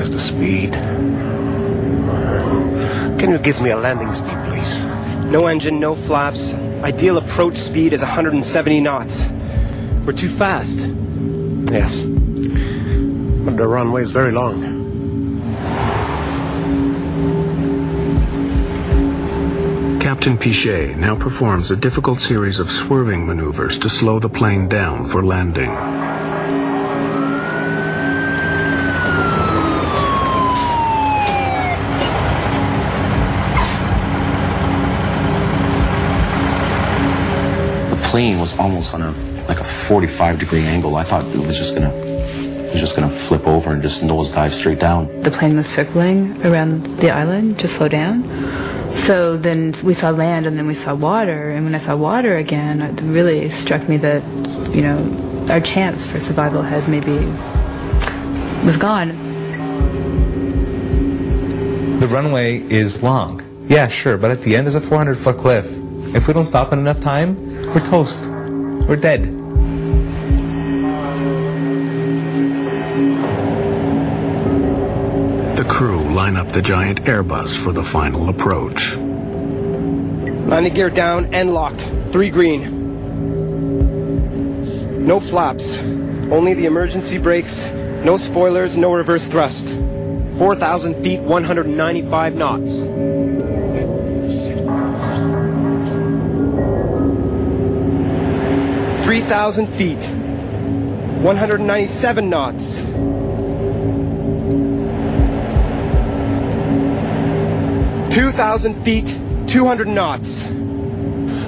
Is the speed. Can you give me a landing speed, please? No engine, no flaps. Ideal approach speed is 170 knots. We're too fast. Yes. But the runway is very long. Captain Pichet now performs a difficult series of swerving maneuvers to slow the plane down for landing. The plane was almost on a 45-degree angle. I thought it was just gonna flip over and just nosedive straight down. The plane was circling around the island to slow down. So then we saw land and then we saw water, and when I saw water again, it really struck me that, you know, our chance for survival had maybe was gone. The runway is long. Yeah, sure, but at the end there's a 400-foot cliff. If we don't stop in enough time, we're toast. We're dead. The crew line up the giant Airbus for the final approach. Landing gear down and locked. 3 green. No flaps. Only the emergency brakes. No spoilers, no reverse thrust. 4,000 feet, 195 knots. "3,000 feet, 197 knots. 2,000 feet, 200 knots.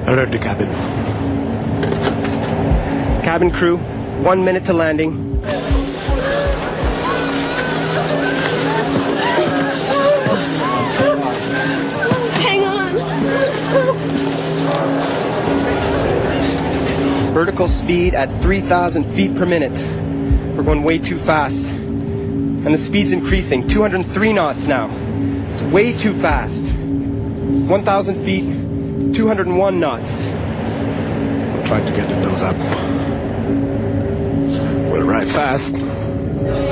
Alert the cabin. Cabin crew, 1 minute to landing. Hang on. Let's go. Vertical speed at 3,000 feet per minute. We're going way too fast. And the speed's increasing, 203 knots now. It's way too fast. 1,000 feet, 201 knots. I'm trying to get the nose up. We'll ride fast.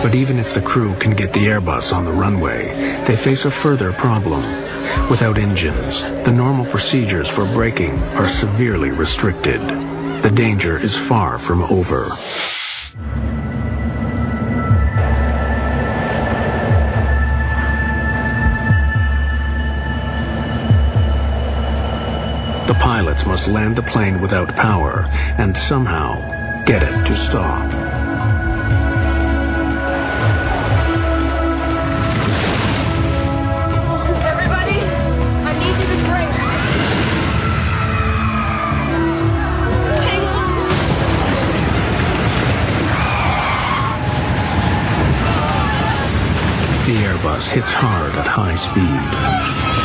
But even if the crew can get the Airbus on the runway, they face a further problem. Without engines, the normal procedures for braking are severely restricted. The danger is far from over. The pilots must land the plane without power and somehow get it to stop. Everybody, I need you to brace. Hang on. The Airbus hits hard at high speed.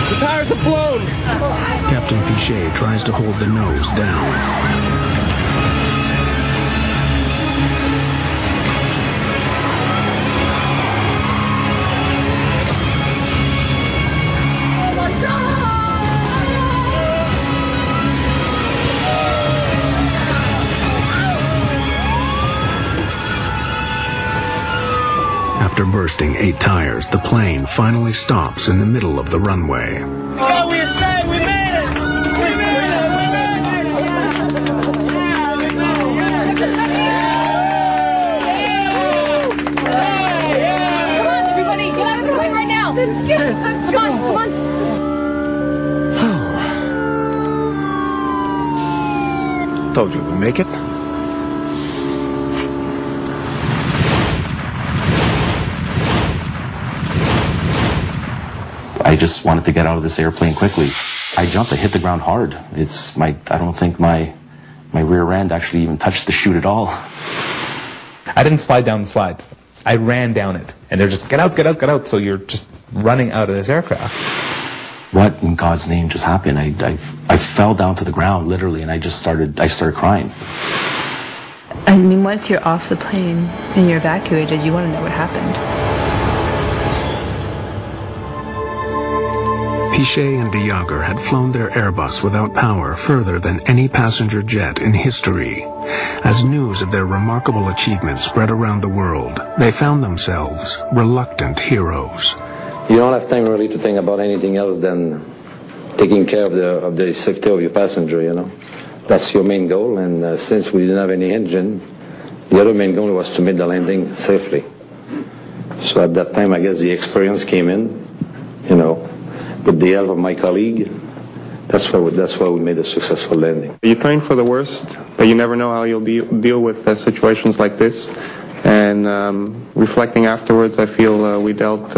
The tires are blown. Captain Pichet tries to hold the nose down. Oh my God! After bursting 8 tires, the plane finally stops in the middle of the runway. What we say, we made it! We made it! We made it! Yeah, we made it! Come on, everybody, get out of the way right now. Let's get it. Come on, come on. Told you we'd make it. I just wanted to get out of this airplane quickly. I jumped, I hit the ground hard. I don't think my rear end actually even touched the chute at all. I didn't slide down the slide. I ran down it. And they're just, get out, get out, get out. So you're just running out of this aircraft. What in God's name just happened? I fell down to the ground, literally, and I started crying. I mean, once you're off the plane and you're evacuated, you want to know what happened. Pichet and de Jager had flown their Airbus without power further than any passenger jet in history. As news of their remarkable achievements spread around the world, they found themselves reluctant heroes. You don't have time really to think about anything else than taking care of the safety of your passenger, you know. That's your main goal, and since we didn't have any engine, the other main goal was to make the landing safely. So at that time, I guess the experience came in, you know, with the help of my colleague. That's why we made a successful landing. You train for the worst, but you never know how you'll deal with situations like this. And reflecting afterwards, I feel we dealt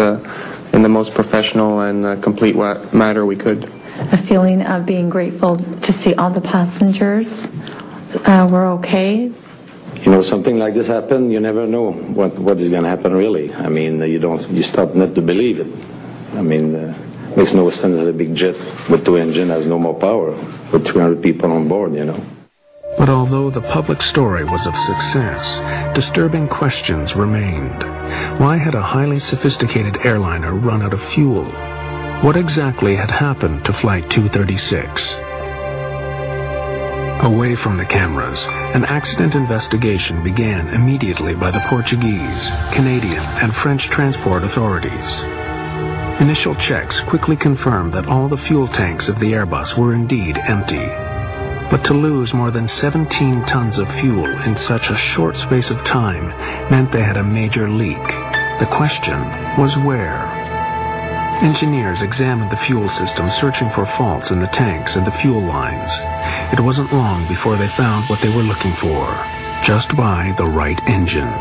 in the most professional and complete manner we could. A feeling of being grateful to see all the passengers were okay. You know, something like this happen, you never know what is going to happen really. I mean, you start not to believe it. I mean, it makes no sense that a big jet with 2 engines has no more power with 300 people on board, you know. But although the public story was of success, disturbing questions remained. Why had a highly sophisticated airliner run out of fuel? What exactly had happened to Flight 236? Away from the cameras, an accident investigation began immediately by the Portuguese, Canadian, and French transport authorities. Initial checks quickly confirmed that all the fuel tanks of the Airbus were indeed empty. But to lose more than 17 tons of fuel in such a short space of time meant they had a major leak. The question was where? Engineers examined the fuel system, searching for faults in the tanks and the fuel lines. It wasn't long before they found what they were looking for. Just buy the right engine.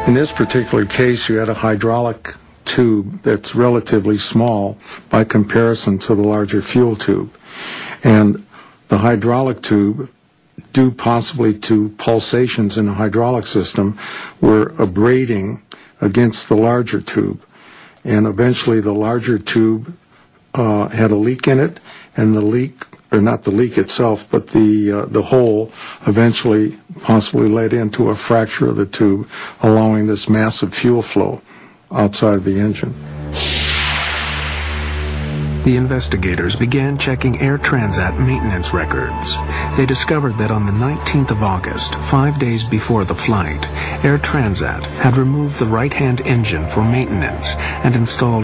In this particular case, you had a hydraulic tube that's relatively small by comparison to the larger fuel tube. And the hydraulic tube, due possibly to pulsations in the hydraulic system, were abrading against the larger tube. And eventually the larger tube had a leak in it, and the leak, or not the leak itself, but the hole eventually possibly led into a fracture of the tube, allowing this massive fuel flow outside of the engine. The investigators began checking Air Transat maintenance records. They discovered that on the 19th of August, 5 days before the flight, Air Transat had removed the right-hand engine for maintenance and installed